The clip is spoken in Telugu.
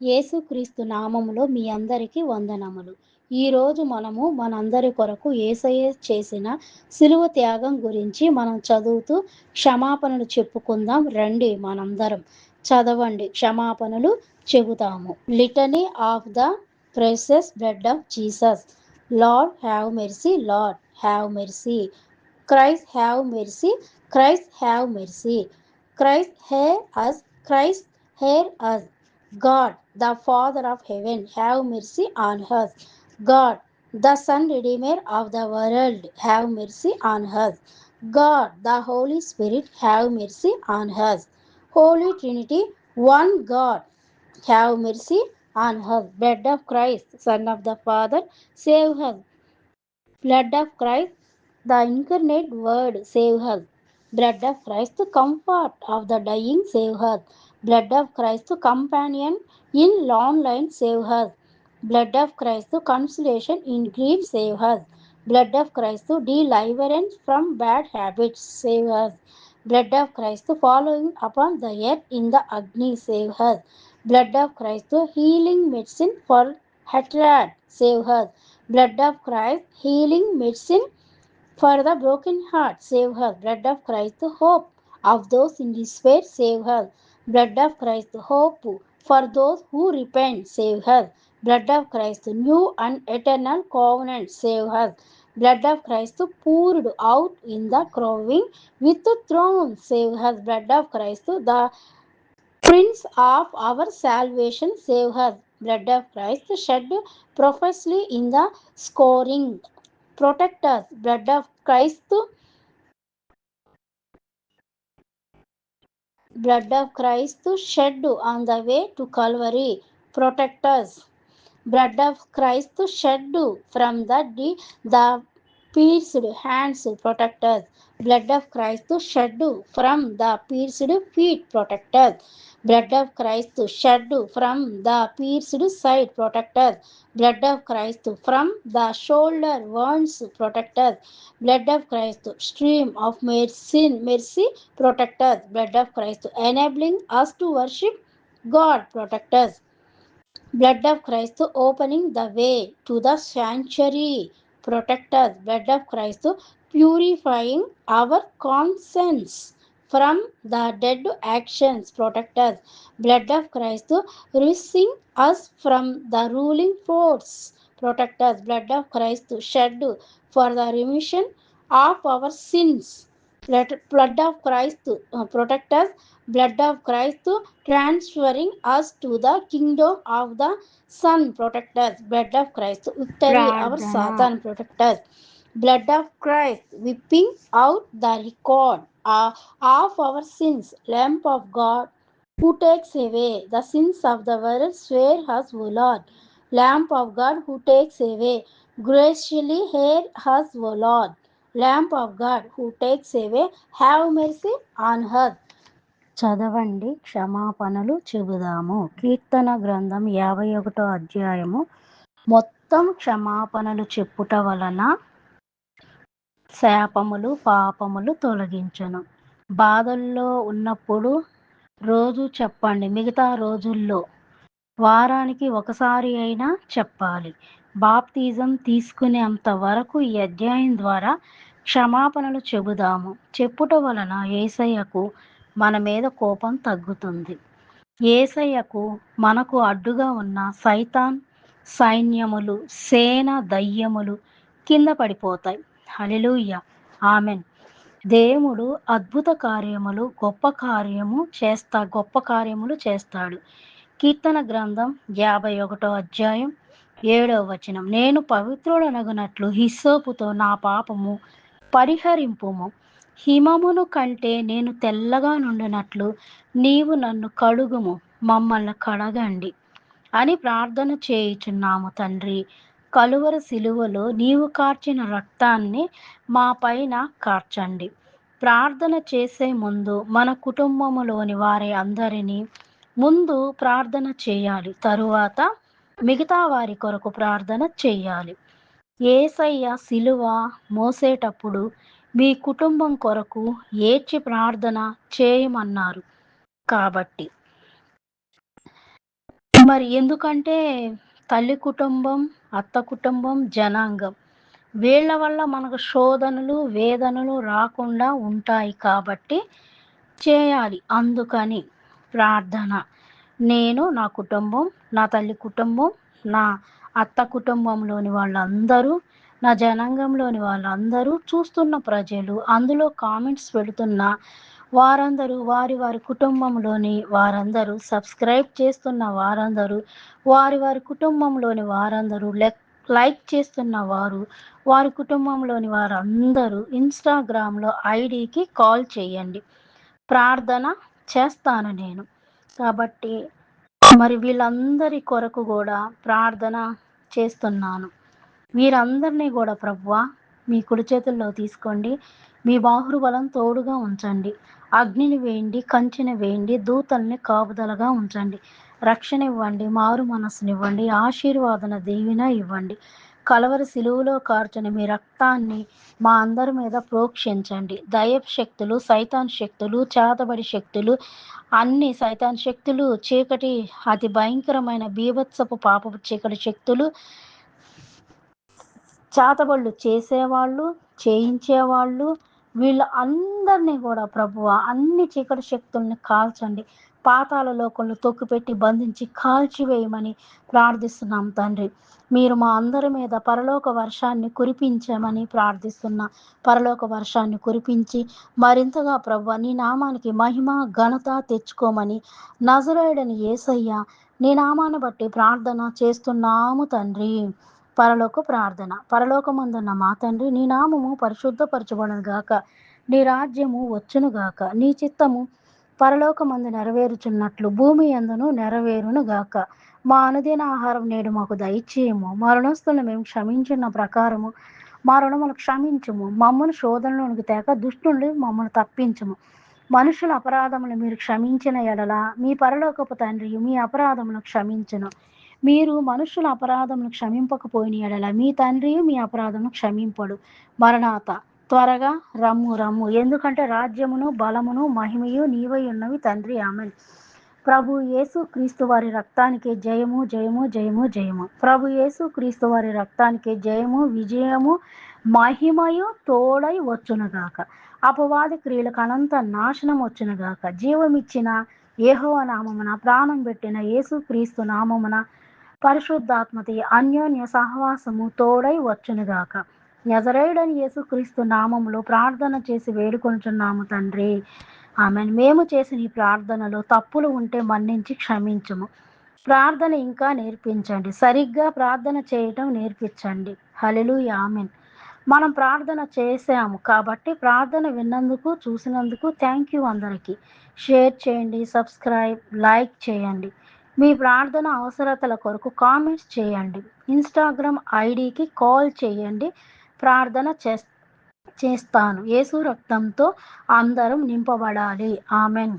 యేసుక్రీస్తు నామములో మీ అందరికీ వందనములు. ఈరోజు మనము మనందరి కొరకు యేసయ్య చేసిన సిలువ త్యాగం గురించి మనం చదువుతూ క్షమాపణలు చెప్పుకుందాం రండి. మనందరం చదవండి, క్షమాపణలు చెబుతాము. Litany of the precious blood of Jesus. Lord have mercy, Lord have mercy. Christ have mercy, Christ have mercy. Christ hear us, Christ hear us. God, the Father of heaven, have mercy on us. God, the Son Redeemer of the world, have mercy on us. God, the Holy Spirit, have mercy on us. Holy Trinity, one God, have mercy on us. Blood of Christ, Son of the Father, save us. Blood of Christ, the incarnate Word, save us. Blood of Christ, the comfort of the dying, save us. Blood of Christ, the companion in long line, save us. Blood of Christ, the consolation in grief, save us. Blood of Christ, the deliverance from bad habits, save us. Blood of Christ, the following upon the earth in the Agni, save us. Blood of Christ, the healing medicine for hatred, save us. Blood of Christ, healing medicine for the broken heart, save her. Blood of Christ, the hope of those in despair, save her. Blood of Christ, the hope for those who repent, save her. Blood of Christ, the new and eternal covenant, save her. Blood of Christ, poured out in the crowing with the throne, save her. Blood of Christ, the Prince of our salvation, save her. Blood of Christ, shed profusely in the scoring, protect us. Blood of Christ, blood of Christ shed on the way to Calvary, protect us. Blood of Christ shed from the pierced hands, protect us. Blood of Christ shed from the pierced feet, protect us. Blood of Christ shed from the pierced side, protect us. Blood of Christ from the shoulder wounds, protect us. Blood of Christ, stream of mercy, protect us. Blood of Christ, enabling us to worship God, protect us. Blood of Christ, opening the way to the sanctuary, protect us. Blood of Christ, purifying our conscience from the dead actions, protect us. Blood of Christ, releasing us from the ruling force, protect us. Blood of Christ, shed for the remission of our sins. Blood of Christ, protect us. Blood of Christ, transferring us to the kingdom of the Son, protect us. Blood of Christ, victory our ప్రార్థన. Satan, protect us. Blood of Christ, whipping out the record of our sins. Lamb of God, who takes away the sins of the world, swear us, O Lord. Lamb of God, who takes away, graciously hear us, O Lord. Lamb of God, who takes away, have mercy on us. చదవండి, క్షమాపణలు చెబుదాము. కీర్తన గ్రంథం 51 అధ్యాయము. మొత్తం క్షమాపణలు చెప్పుట వలన శాపములు పాపములు తొలగించును. బాధల్లో ఉన్నప్పుడు రోజు చెప్పండి, మిగతా రోజుల్లో వారానికి ఒకసారి అయినా చెప్పాలి. బాప్తిజం తీసుకునేంత వరకు ఈ అధ్యాయం ద్వారా క్షమాపణలు చెబుదాము. చెప్పుట వలన యేసయ్యకు మన మీద కోపం తగ్గుతుంది. యేసయ్యకు మనకు అడ్డుగా ఉన్న సైతాన్ సైన్యములు, సేన దయ్యములు కింద పడిపోతాయి. హల్లెలూయా, ఆమెన్. దేవుడు అద్భుత కార్యములు, గొప్ప కార్యములు చేస్తాడు. కీర్తన గ్రంథం 51 అధ్యాయం 7వ వచనం. నేను పవిత్రుడనగునట్లు హిస్సోపుతో నా పాపము పరిహరింపుము. హిమమును కంటే నేను తెల్లగా నుండినట్లు నీవు నన్ను కడుగుము, మమ్మల్ని కడగండి అని ప్రార్థన చేయుచున్నాము. తండ్రి, కలువరి సిలువలో నీవు కార్చిన రక్తాన్ని మా పైన కార్చండి. ప్రార్థన చేసే ముందు మన కుటుంబములోని వారి అందరినీ ముందు ప్రార్థన చేయాలి, తరువాత మిగతా వారి కొరకు ప్రార్థన చేయాలి. యేసయ్య సిలువ మోసేటప్పుడు మీ కుటుంబం కొరకు ఏడ్చి ప్రార్థన చేయమన్నారు. కాబట్టి మరి ఎందుకంటే తల్లి కుటుంబం, అత్త కుటుంబం, జనాంగం వీళ్ళ వల్ల మనకు శోధనలు, వేదనలు రాకుండా ఉంటాయి కాబట్టి చేయాలి. అందుకని ప్రార్థన. నేను, నా కుటుంబం, నా తల్లి కుటుంబం, నా అత్త కుటుంబంలోని వాళ్ళందరూ, నా జనాంగంలోని వాళ్ళందరూ, చూస్తున్న ప్రజలు, అందులో కామెంట్స్ పెడుతున్న వారందరూ, వారి వారి కుటుంబంలోని వారందరూ, సబ్స్క్రైబ్ చేస్తున్న వారందరూ, వారి వారి కుటుంబంలోని వారందరూ, లైక్ చేస్తున్న వారు, వారి కుటుంబంలోని వారందరూ ఇన్‌స్టాగ్రామ్‌లో ఐడీకి కాల్ చేయండి. ప్రార్థన చేస్తాను నేను. కాబట్టి మరి వీళ్ళందరి కొరకు గూడా ప్రార్థన చేస్తున్నాను. వీరందరినీ గూడా ప్రభువా మీ కుడి చేతుల్లో తీసుకోండి. మీ బాహుబలం తోడుగా ఉంచండి. అగ్నిని వేయండి, కంచెని వేయండి, దూతల్ని కాపుదలగా ఉంచండి. రక్షణ ఇవ్వండి, మారు మనస్సునివ్వండి, ఆశీర్వాదన దీవెన ఇవ్వండి. కలవరి సిలువలో కార్చిన మీ రక్తాన్ని మా అందరి మీద ప్రోక్షించండి. దయ్యపు శక్తులు, సైతాన్ శక్తులు, చేతబడి శక్తులు, అన్ని సైతాన్ శక్తులు, చీకటి అతి భయంకరమైన బీభత్సపు పాపపు చీకటి శక్తులు, చేతబడులు చేసేవాళ్ళు, చేయించేవాళ్ళు, వీళ్ళ అందరినీ కూడా ప్రభువా అన్ని చీకటి శక్తుల్ని కాల్చండి. పాతాళ లోకంలో తొక్కిపెట్టి బంధించి కాల్చివేయమని ప్రార్థిస్తున్నాం తండ్రి. మీరు మా అందరి మీద పరలోక వర్షాన్ని కురిపించమని ప్రార్థిస్తున్నా. పరలోక వర్షాన్ని కురిపించి మరింతగా ప్రభువా నీ నామానికి మహిమ, ఘనత తెచ్చుకోమని నజరేయుడని యేసయ్య నీ నామాన్ని బట్టి ప్రార్థన చేస్తున్నాము తండ్రి. పరలోక ప్రార్థన. పరలోకమందున్న మా తండ్రి, నీ నామము పరిశుద్ధపరచబడును గాక, నీ రాజ్యము వచ్చును గాక, నీ చిత్తము పరలోకమందు నెరవేరుచున్నట్లు భూమి యందును నెరవేరును గాక. మా అనుదిన ఆహారం నేడు మాకు దయచేయము. మా రుణస్థులను మేము క్షమించిన ప్రకారము మా రుణములు క్షమించుము. మమ్మను శోధనలోనికి తేక దుష్టుని మమ్మల్ని తప్పించుము. మనుషుల అపరాధములు మీరు క్షమించిన ఎడల మీ పరలోకపు తండ్రి మీ అపరాధములు క్షమించును. మీరు మనుషుల అపరాధములు క్షమింపకపోయిన ఎడల మీ తండ్రి మీ అపరాధమును క్షమింపడు. మరణాత త్వరగా రమ్ము రమ్ము. ఎందుకంటే రాజ్యమును, బలమును, మహిమయు నీవై ఉన్నవి తండ్రి. ఆమేన్. ప్రభు యేసు క్రీస్తు వారి రక్తానికి జయము, జయము, జయము, జయము. ప్రభు యేసు క్రీస్తు వారి రక్తానికి జయము, విజయము, మహిమయు తోడై వచ్చునుగాక. అపవాది క్రియలకు అనంత నాశనం వచ్చునుగాక. జీవమిచ్చిన యెహోవా నామమున, ప్రాణం పెట్టిన యేసు క్రీస్తు నామమున, పరిశుద్ధాత్మతి అన్యోన్య సహవాసము తోడై వచ్చునుగాక. నజరేయుడని యేసుక్రీస్తు నామములో ప్రార్థన చేసి వేడుకొనుచున్నాము తండ్రి. ఆమేన్. మేము చేసిన ఈ ప్రార్థనలో తప్పులు ఉంటే మన్నించి క్షమించుము. ప్రార్థన ఇంకా నేర్పించండి. సరిగ్గా ప్రార్థన చేయటం నేర్పించండి. హల్లెలూయా. ఆమేన్. మనం ప్రార్థన చేశాము కాబట్టి ప్రార్థన విన్నందుకు, చూసినందుకు థ్యాంక్ యూ అందరికీ. షేర్ చేయండి, సబ్స్క్రైబ్, లైక్ చేయండి. మీ ప్రార్థన అవసరతల కొరకు కామెంట్స్ చేయండి. ఇన్‌స్టాగ్రామ్ ఐడీకి కాల్ చేయండి. ప్రార్థన చేస్తాను. యేసు రక్తంతో అందరం నింపబడాలి. ఆమేన్.